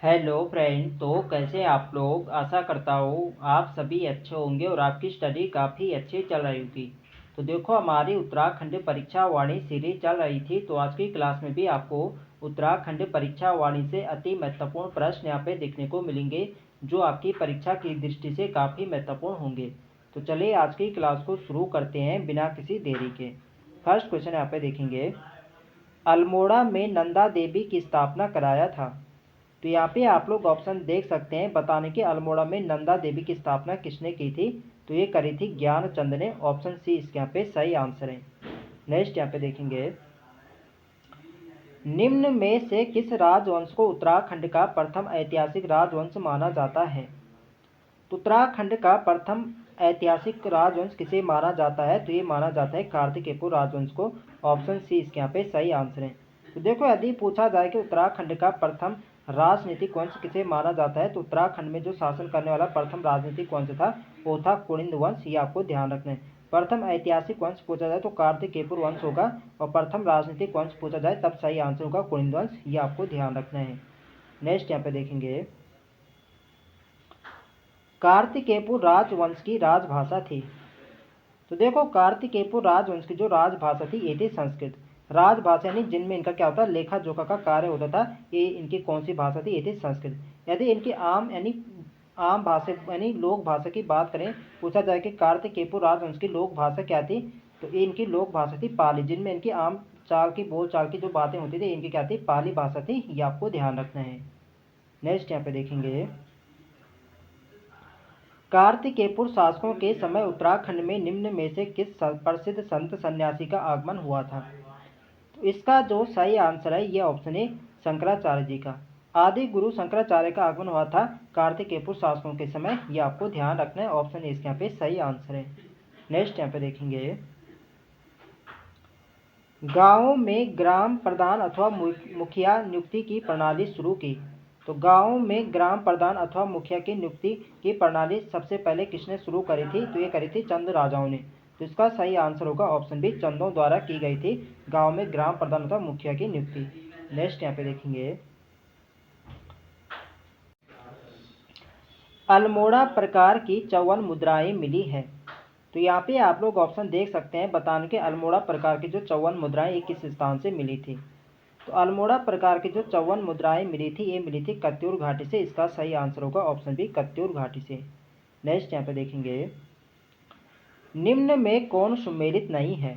Hello friend. तो कैसे आप लोग? आशा करता हूँ आप सभी अच्छे होंगे और आपकी स्टडी काफ़ी अच्छी चल रही होगी। तो देखो, हमारी उत्तराखंड परीक्षा वाणी सीरीज चल रही थी, तो आज की क्लास में भी आपको उत्तराखंड परीक्षा वाणी से अति महत्वपूर्ण प्रश्न यहाँ पे देखने को मिलेंगे, जो आपकी परीक्षा की दृष्टि से काफ़ी महत्वपूर्ण होंगे। तो चलिए आज की क्लास को शुरू करते हैं बिना किसी देरी के। फर्स्ट क्वेश्चन यहाँ पे देखेंगे, अल्मोड़ा में नंदा देवी की स्थापना कराया था। तो यहाँ पे आप लोग ऑप्शन देख सकते हैं बताने के, अल्मोड़ा में नंदा देवी की स्थापना किसने की थी? तो ये करी थी ज्ञानचंद ने। ऑप्शन सी इसके यहाँ पे सही आंसर है। नेक्स्ट यहाँ पे देखेंगे, निम्न में से किस राजवंश को उत्तराखंड का प्रथम ऐतिहासिक राजवंश माना जाता है? तो उत्तराखंड का प्रथम ऐतिहासिक राजवंश किसे माना जाता है? तो ये माना जाता है कार्तिकेयपुर राजवंश को। ऑप्शन सी इसके यहाँ पे सही आंसर है। तो देखो, यदि पूछा जाए कि उत्तराखंड का प्रथम राजनीतिक वंश किसे माना जाता है, तो उत्तराखंड में जो शासन करने वाला प्रथम राजनीतिक वंश था वो था कुनिंद वंश। ये आपको ध्यान रखना है। प्रथम ऐतिहासिक वंश पूछा जाए तो कार्तिकेयपुर वंश होगा, और प्रथम राजनीतिक वंश पूछा जाए तब सही आंसर होगा कुनिंद वंश। ये आपको ध्यान रखना है। नेक्स्ट यहाँ पे देखेंगे, कार्तिकेयपुर राजवंश की राजभाषा थी। तो देखो, कार्तिकेयपुर राजवंश की जो राजभाषा थी ये थी संस्कृत। राजभाषा यानी जिनमें इनका क्या होता है, लेखा जोखा का कार्य होता था, ये इनकी कौन सी भाषा थी? ये थी संस्कृत। यदि इनकी आम भाषा यानी लोक भाषा की बात करें, पूछा जाए कि कार्तिकेयपुर राजवंश की लोक भाषा क्या थी, तो ये इनकी लोक भाषा थी पाली। जिनमें इनकी आम चाल की बोल चाल की जो बातें होती थी, इनकी क्या थी? पाली भाषा थी। ये आपको ध्यान रखना है। नेक्स्ट यहाँ पे देखेंगे, कार्तिकेयपुर शासकों के समय उत्तराखंड में निम्न में से किस प्रसिद्ध संत सन्यासी का आगमन हुआ था? तो इसका जो सही आंसर है ये ऑप्शन है शंकराचार्य जी का। आदि गुरु शंकराचार्य का आगमन हुआ था कार्तिकेयपुर शासकों के समय। ये आपको ध्यान रखना है। ऑप्शन इसके यहाँ पे सही आंसर है। नेक्स्ट यहाँ पे देखेंगे, गाँव में ग्राम प्रधान अथवा मुखिया नियुक्ति की प्रणाली शुरू की। तो गाँव में ग्राम प्रधान अथवा मुखिया की नियुक्ति की प्रणाली सबसे पहले किसने शुरू करी थी? तो ये करी थी चंद राजाओं ने। तो इसका सही आंसर होगा ऑप्शन बी, चंदों द्वारा की गई थी गाँव में ग्राम प्रधान अथवा मुखिया की नियुक्ति। नेक्स्ट यहाँ पे देखेंगे, अल्मोड़ा प्रकार की 54 मुद्राएं मिली है। तो यहाँ पे आप लोग ऑप्शन देख सकते हैं बताने के, अल्मोड़ा प्रकार की जो 54 मुद्राएं ये किस स्थान से मिली थी? तो अल्मोड़ा प्रकार की जो 54 मुद्राएं मिली थी ये मिली थी कत्यूर घाटी से। इसका सही आंसर होगा ऑप्शन बी, कत्यूर घाटी से। नेक्स्ट यहाँ पे देखेंगे, निम्न में कौन सुमेलित नहीं है?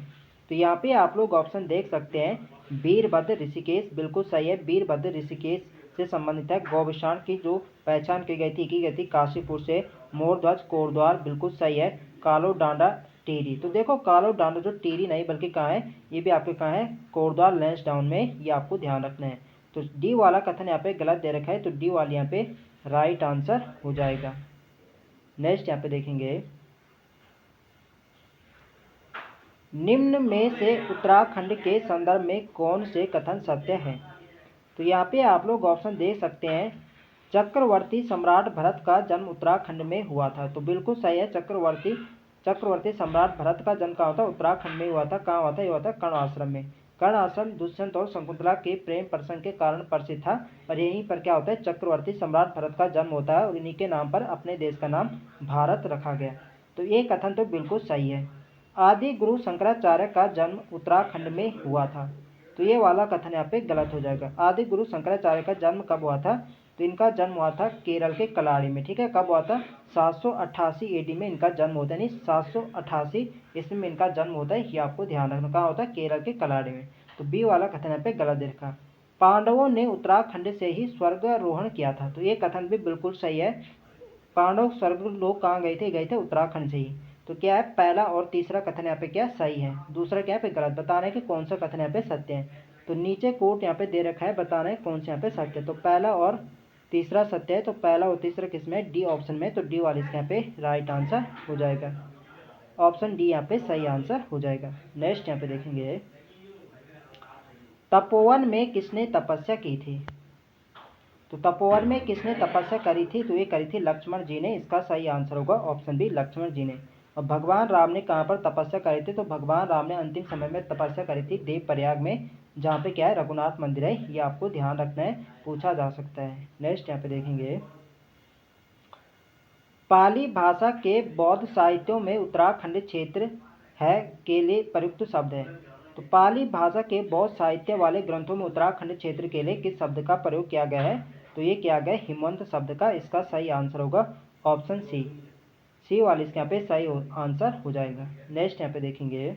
तो यहाँ पे आप लोग ऑप्शन देख सकते हैं, वीरभद्र ऋषिकेश बिल्कुल सही है। वीरभद्र ऋषिकेश से संबंधित है। गौविषाण की जो पहचान की गई थी काशीपुर से। मोरध्वज कोटद्वार बिल्कुल सही है। कालो डांडा टिहरी, तो देखो कालो डांडा जो टिहरी नहीं बल्कि कहाँ है, ये भी आपके कहाँ है? कोटद्वार लैंसडाउन में। ये आपको ध्यान रखना है। तो डी वाला कथन यहाँ पे गलत दे रखा है, तो डी वाली यहाँ पे राइट आंसर हो जाएगा। नेक्स्ट यहाँ पे देखेंगे, निम्न में से उत्तराखंड के संदर्भ में कौन से कथन सत्य हैं? तो यहाँ पे आप लोग ऑप्शन दे सकते हैं, चक्रवर्ती सम्राट भरत का जन्म उत्तराखंड में हुआ था। तो बिल्कुल सही है। चक्रवर्ती सम्राट भरत का जन्म कहाँ होता? उत्तराखंड में हुआ था। कहाँ हुआ था? ये हुआ था कर्ण आश्रम में। कर्ण आश्रम दुष्यंत और शकुंतला के प्रेम प्रसंग के कारण प्रसिद्ध था, और यहीं पर क्या होता है? चक्रवर्ती सम्राट भरत का जन्म होता है, और इन्हीं के नाम पर अपने देश का नाम भारत रखा गया। तो ये कथन तो बिल्कुल सही है। आदि गुरु शंकराचार्य का जन्म उत्तराखंड में हुआ था। तो ये वाला कथन यहाँ पे गलत हो जाएगा। आदि गुरु शंकराचार्य का जन्म कब हुआ था? तो इनका जन्म हुआ था केरल के कलाड़ी में। ठीक है, कब हुआ था? 788 एडी में इनका जन्म होता है, यानी 788 ईस्वी में इनका जन्म होता है। ये आपको ध्यान रखना। कहाँ होता है? केरल के कलाड़ी में। तो बी वाला कथन यहाँ पे गलत दे रखा। पांडवों ने उत्तराखंड से ही स्वर्गारोहण किया था। तो ये कथन भी बिल्कुल सही है। पांडव स्वर्ग लोग कहाँ गए थे? गए थे उत्तराखंड से ही। तो क्या है? पहला और तीसरा कथन यहाँ पे क्या सही है, दूसरा क्या पे गलत। बताना है कि कौन सा कथन यहाँ पे सत्य है। तो नीचे कोट यहाँ पे दे रखा है, बताना है कौन सा यहाँ पे सत्य है। तो पहला और तीसरा सत्य है। तो पहला और तीसरा किसमें? डी ऑप्शन में। तो डी वाले इसके यहाँ पे राइट आंसर हो जाएगा। ऑप्शन डी यहाँ पे सही आंसर हो जाएगा। नेक्स्ट यहाँ पे देखेंगे, तपोवन में किसने तपस्या की थी? तो तपोवन में किसने तपस्या करी थी? तो ये करी थी लक्ष्मण जी ने। इसका सही आंसर होगा ऑप्शन बी, लक्ष्मण जी ने। और भगवान राम ने कहाँ पर तपस्या करी थी? तो भगवान राम ने अंतिम समय में तपस्या करी थी देवप्रयाग में। जहाँ पे क्या है, रघुनाथ मंदिर है। ये आपको ध्यान रखना है, पूछा जा सकता है। नेक्स्ट यहाँ पे देखेंगे, पाली भाषा के बौद्ध साहित्यों में उत्तराखंड क्षेत्र है के लिए प्रयुक्त शब्द है। तो पाली भाषा के बौद्ध साहित्य वाले ग्रंथों में उत्तराखंड क्षेत्र के लिए किस शब्द का प्रयोग किया गया है? तो ये किया गया हिमवंत शब्द का। इसका सही आंसर होगा ऑप्शन सी वाली इसके यहाँ पे सही आंसर हो जाएगा। नेक्स्ट यहाँ पे देखेंगे,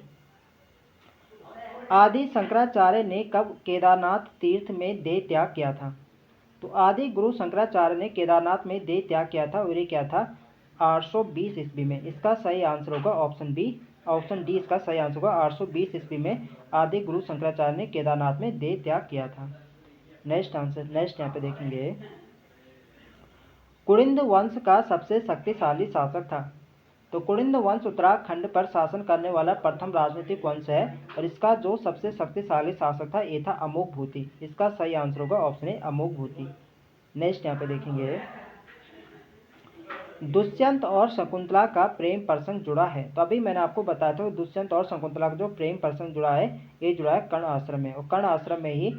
आदि शंकराचार्य ने कब केदारनाथ तीर्थ में देह त्याग किया था? तो आदि गुरु शंकराचार्य ने केदारनाथ में देह त्याग किया था, और ये क्या था, 820 ईस्वी में। इसका सही आंसर होगा ऑप्शन बी, ऑप्शन डी इसका सही आंसर होगा। 820 ईस्वी में आदि गुरु शंकराचार्य ने केदारनाथ में देह त्याग किया था। नेक्स्ट यहाँ पे देखेंगे, कुलिंद वंश का सबसे शक्तिशाली शासक था। तो कुलिंद वंश उत्तराखंड पर शासन करने वाला प्रथम राजनीतिक वंश है, और इसका जो सबसे शक्तिशाली शासक था ये था अमोघ भूति। इसका सही आंसर होगा option A, Amogh Bhuti. Next यहाँ पे देखेंगे, दुष्यंत और शकुंतला का प्रेम प्रसंग जुड़ा है। तो अभी मैंने आपको बताया था दुष्यंत और शकुंतला का जो प्रेम प्रसंग जुड़ा है, ये जुड़ा है कर्ण आश्रम में, और कर्ण आश्रम में ही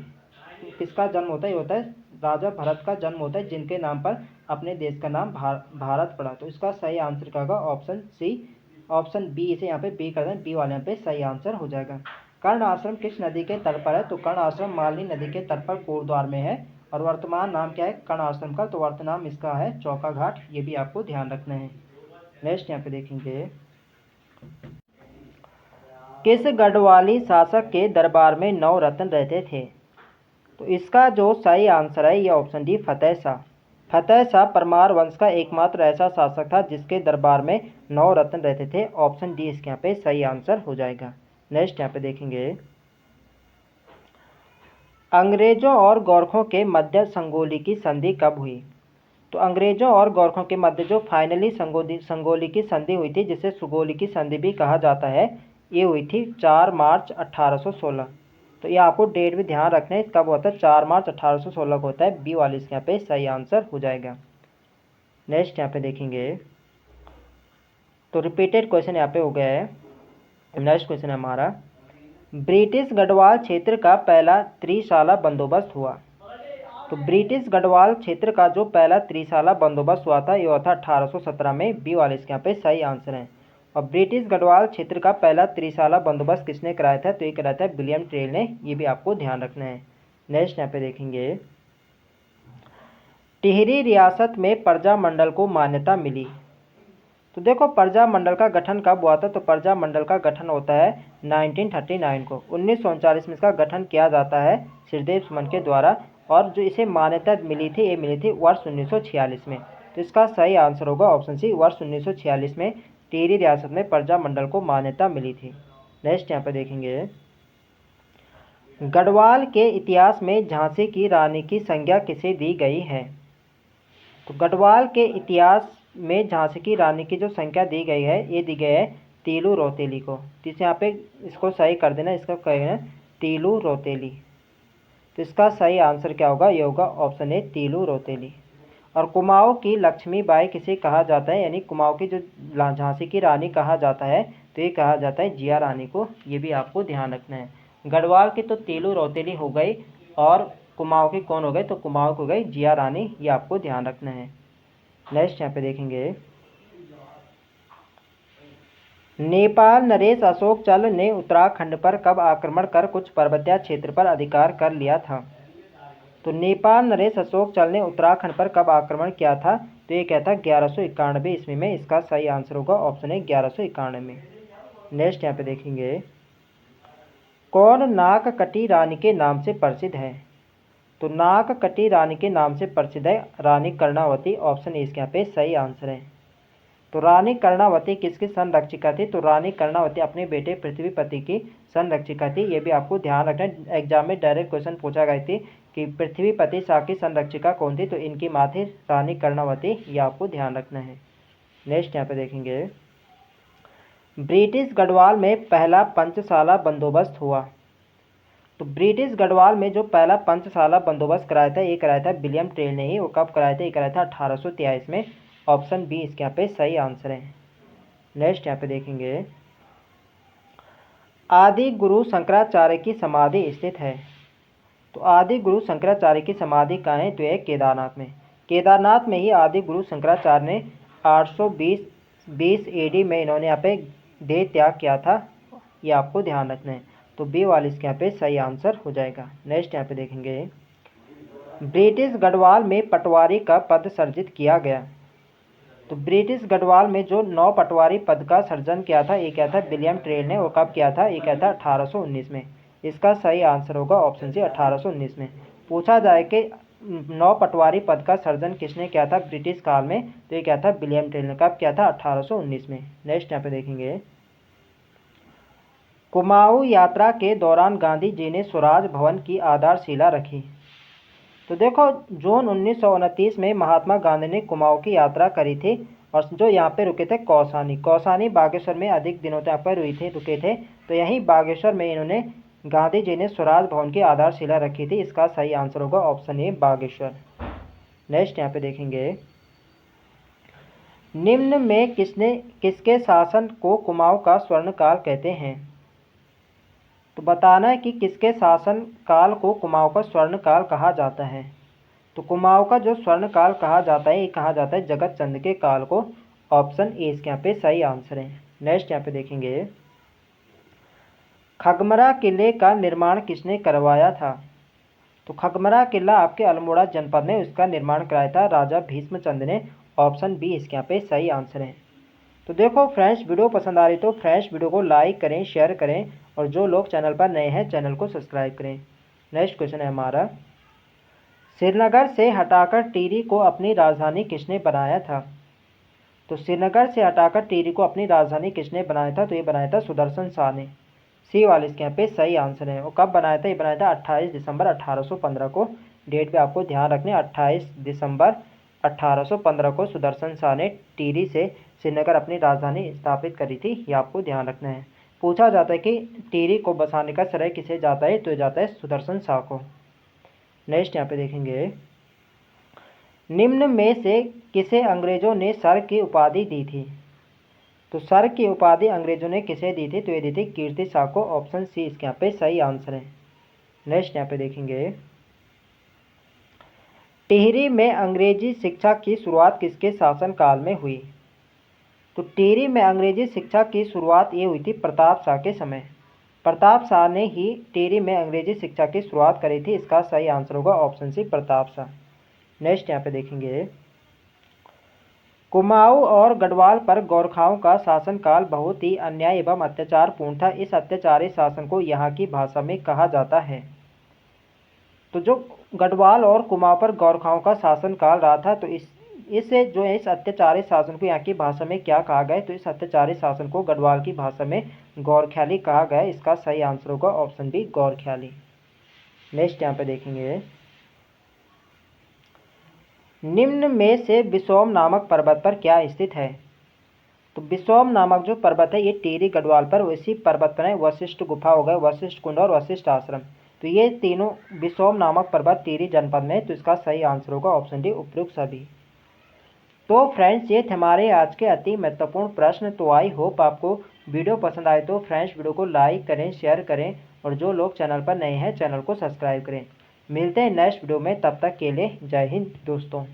किसका जन्म होता है? ये होता है राजा भरत का जन्म होता है, जिनके नाम पर अपने देश का नाम भारत पड़ा। तो इसका सही आंसर क्या होगा? Option C, option B. इसे यहाँ पे बी कर दें, बी वाले यहाँ पे सही आंसर हो जाएगा। कर्ण आश्रम किस नदी के तट पर है? तो कर्ण आश्रम मालनी नदी के तट पर कोटद्वार में है, और वर्तमान नाम क्या है कर्ण आश्रम का? तो वर्तमान नाम इसका है चौका घाट। ये भी आपको ध्यान रखना है। नेक्स्ट यहाँ पे देखेंगे, किस गढ़वाली शासक के दरबार में 9 रत्न रहते थे? तो इसका जो सही आंसर है ये ऑप्शन डी, फतेह शाह। फतेह शाह परमार वंश का एकमात्र ऐसा शासक था जिसके दरबार में 9 रत्न रहते थे। ऑप्शन डी इसके यहाँ पे सही आंसर हो जाएगा। नेक्स्ट यहाँ पे देखेंगे, अंग्रेजों और गोरखों के मध्य संगोली की संधि कब हुई? तो अंग्रेजों और गोरखों के मध्य जो फाइनली संगोली की संधि हुई थी, जिसे सुगोली की संधि भी कहा जाता है, ये हुई थी 4 मार्च 1816। तो ये आपको डेट भी ध्यान रखना है, कब होता है? 4 मार्च 1816 को होता है। बी वाली इसके यहाँ पे सही आंसर हो जाएगा। नेक्स्ट यहाँ पे देखेंगे, तो रिपीटेड क्वेश्चन यहाँ पे हो गया है। नेक्स्ट क्वेश्चन है हमारा, ब्रिटिश गढ़वाल क्षेत्र का पहला त्रिशाला बंदोबस्त हुआ। तो ब्रिटिश गढ़वाल क्षेत्र का जो पहला त्रिशाला बंदोबस्त हुआ था, ये हुआ था 1817 में। बी वाले इसके यहाँ पे सही आंसर है। और ब्रिटिश गढ़वाल क्षेत्र का पहला त्रिशाला बंदोबस्त किसने कराया था? तो ये कराया था विलियम टेल ने। ये भी आपको ध्यान रखना है। नेक्स्ट यहाँ पे देखेंगे, टिहरी रियासत में प्रजा मंडल को मान्यता मिली। तो देखो प्रजा मंडल का गठन कब हुआ था? तो प्रजा मंडल का गठन होता है 1939 को। 1939 में इसका गठन किया जाता है श्रीदेव सुमन के द्वारा, और जो इसे मान्यता मिली थी, ये मिली थी वर्ष 1946 में। तो इसका सही आंसर होगा ऑप्शन सी, वर्ष 1946 में टिहरी रियासत में प्रजा मंडल को मान्यता मिली थी। नेक्स्ट यहाँ पे देखेंगे, गढ़वाल के इतिहास में झांसी की रानी की संज्ञा किसे दी गई है? तो गढ़वाल के इतिहास में झांसी की रानी की जो संख्या दी गई है, ये दी गई है तीलू रौतेली को। तो इसे यहाँ पे इसको सही कर देना, इसका कहना है तीलू रौतेली। तो इसका सही आंसर क्या होगा? ये होगा ऑप्शन ए, तीलू रौतेली। और कुमाऊं की लक्ष्मीबाई किसे कहा जाता है? यानी कुमाऊं की जो झांसी की रानी कहा जाता है, तो ये कहा जाता है जिया रानी को। ये भी आपको ध्यान रखना है। गढ़वाल की तो तीलू रौतेली हो गई, और कुमाऊं की कौन हो गई? तो कुमाऊं को गई जिया रानी। ये आपको ध्यान रखना है। नेक्स्ट यहाँ पे देखेंगे, नेपाल नरेश अशोक चल ने उत्तराखंड पर कब आक्रमण कर कुछ पर्वतीय क्षेत्र पर अधिकार कर लिया था? तो नेपाल नरेश अशोक चल ने उत्तराखंड पर कब आक्रमण किया था? तो ये क्या था? 1191 ईस्वी में। इसका सही आंसर होगा ऑप्शन ए, 1191 में। नेक्स्ट यहाँ पे देखेंगे, कौन नागकटी रानी के नाम से प्रसिद्ध है? तो नागकटी रानी के नाम से प्रसिद्ध है रानी कर्णावती। ऑप्शन ए इसके यहाँ पे सही आंसर है। तो रानी कर्णावती किसकी संरक्षिका थी? तो रानी कर्णावती अपने बेटे पृथ्वीपति की संरक्षिका थी। ये भी आपको ध्यान रखना है, एग्जाम में डायरेक्ट क्वेश्चन पूछा गई थी कि पृथ्वीपति शाह की संरक्षिका कौन थी? तो इनकी माँ थी रानी कर्णावती। ये आपको ध्यान रखना है। नेक्स्ट यहाँ पे देखेंगे, ब्रिटिश गढ़वाल में पहला पंचशाला बंदोबस्त हुआ। तो ब्रिटिश गढ़वाल में जो पहला पंचशाला बंदोबस्त कराया था, ये कराया था विलियम टेल ने ही। वो कब कराया था? ये कराया था 1823 में। ऑप्शन बी इसके यहाँ पे सही आंसर है। नेक्स्ट यहाँ पे देखेंगे, आदि गुरु शंकराचार्य की समाधि स्थित है? तो आदि गुरु शंकराचार्य की समाधि कहाँ है? तो यह केदारनाथ में। केदारनाथ में ही आदि गुरु शंकराचार्य ने 820 एडी में इन्होंने यहाँ पे देह त्याग किया था, ये आपको ध्यान रखना है। तो बी वाला इसके यहाँ पे सही आंसर हो जाएगा। नेक्स्ट यहाँ पे देखेंगे, ब्रिटिश गढ़वाल में पटवारी का पद सर्जित किया गया। तो ब्रिटिश गढ़वाल में जो 9 पटवारी पद का सर्जन किया था, ये क्या था? विलियम ट्रेल ने। वो कब किया था? ये क्या था? 1819 में। इसका सही आंसर होगा ऑप्शन सी 1819 में। पूछा जाए कि 9 पटवारी पद का सर्जन किसने किया था ब्रिटिश काल में? तो ये क्या था? विलियम ट्रेल ने। कब किया था? 1819 में। नेक्स्ट यहाँ पे देखेंगे, कुमाऊं यात्रा के दौरान गांधी जी ने स्वराज भवन की आधारशिला रखी। तो देखो, जून 1929 में महात्मा गांधी ने कुमाऊं की यात्रा करी थी और जो यहाँ पे रुके थे कौसानी बागेश्वर में अधिक दिनों तक यहाँ पर रुके थे। तो यहीं बागेश्वर में इन्होंने गांधी जी ने स्वराज भवन की आधारशिला रखी थी। इसका सही आंसर होगा ऑप्शन ए बागेश्वर। नेक्स्ट यहाँ पे देखेंगे, निम्न में किसके शासन को कुमाऊं का स्वर्ण काल कहते हैं? तो बताना है कि किसके शासन काल को कुमाऊं का स्वर्ण काल कहा जाता है। तो कुमाऊं का जो स्वर्ण काल कहा जाता है, ये कहा जाता है जगत चंद के काल को। ऑप्शन ए इसके यहाँ पे सही आंसर है। नेक्स्ट यहाँ पे देखेंगे, खगमरा किले का निर्माण किसने करवाया था? तो खगमरा किला आपके अल्मोड़ा जनपद में उसका निर्माण कराया था राजा भीष्मचंद ने। ऑप्शन बी इसके यहाँ पे सही आंसर है। तो देखो फ्रेंड्स, वीडियो पसंद आ रही तो फ्रेंड्स वीडियो को लाइक करें, शेयर करें और जो लोग चैनल पर नए हैं चैनल को सब्सक्राइब करें। नेक्स्ट क्वेश्चन है हमारा, श्रीनगर से हटाकर टिहरी को अपनी राजधानी किसने बनाया था? तो श्रीनगर से हटाकर टिहरी को अपनी राजधानी किसने बनाया था? तो ये बनाया था सुदर्शन शाह ने। सी वाले इसके यहाँ पे सही आंसर है। और कब बनाया था? ये बनाया था 28 दिसंबर 1815 को। डेट पे आपको ध्यान रखने, 28 दिसंबर 1815 को सुदर्शन शाह ने टिहरी से श्रीनगर अपनी राजधानी स्थापित करी थी। ये आपको ध्यान रखना है। पूछा जाता है कि टिहरी को बसाने का श्रेय किसे जाता है? तो जाता है सुदर्शन शाह को। नेक्स्ट यहाँ पे देखेंगे, निम्न में से किसे अंग्रेजों ने सर की उपाधि दी थी? तो सर की उपाधि अंग्रेजों ने किसे दी थी? तो ये दी थी कीर्ति शाह को। ऑप्शन सी इसके यहाँ पे सही आंसर है। नेक्स्ट यहाँ पे देखेंगे, टिहरी में अंग्रेजी शिक्षा की शुरुआत किसके शासन काल में हुई? तो टिहरी में अंग्रेजी शिक्षा की शुरुआत ये हुई थी प्रताप शाह के समय। प्रताप शाह ने ही टिहरी में अंग्रेजी शिक्षा की शुरुआत करी थी। इसका सही आंसर होगा option C Pratap Shah. Next यहाँ पे देखेंगे, कुमाऊं और गढ़वाल पर गोरखाओं का शासनकाल बहुत ही अन्याय एवं अत्याचारपूर्ण था। इस अत्याचारी शासन को यहाँ की भाषा में कहा जाता है। तो जो गढ़वाल और कुमाऊं पर गोरखाओं का शासनकाल रहा था, तो इस अत्याचारी शासन को यहाँ की भाषा में क्या कहा गया? तो इस अत्याचारी शासन को गढ़वाल की भाषा में गोरख्याली कहा गया। इसका सही आंसर होगा ऑप्शन बी गोरख्याली। नेक्स्ट यहाँ पे देखेंगे, निम्न में से बिसोम नामक पर्वत पर क्या स्थित है? तो बिसोम नामक जो पर्वत है ये टिहरी गढ़वाल पर, उसी पर्वत पर है वशिष्ठ गुफा हो गए, वशिष्ठ कुंड और वशिष्ठ आश्रम। तो ये तीनों बिसोम नामक पर्वत टिहरी जनपद में। तो इसका सही आंसर होगा ऑप्शन डी उपयुक्त सभी। तो फ्रेंड्स, ये थे हमारे आज के अति महत्वपूर्ण प्रश्न। तो आई होप आपको वीडियो पसंद आए तो फ्रेंड्स वीडियो को लाइक करें, शेयर करें और जो लोग चैनल पर नए हैं चैनल को सब्सक्राइब करें। मिलते हैं नेक्स्ट वीडियो में, तब तक के लिए जय हिंद दोस्तों।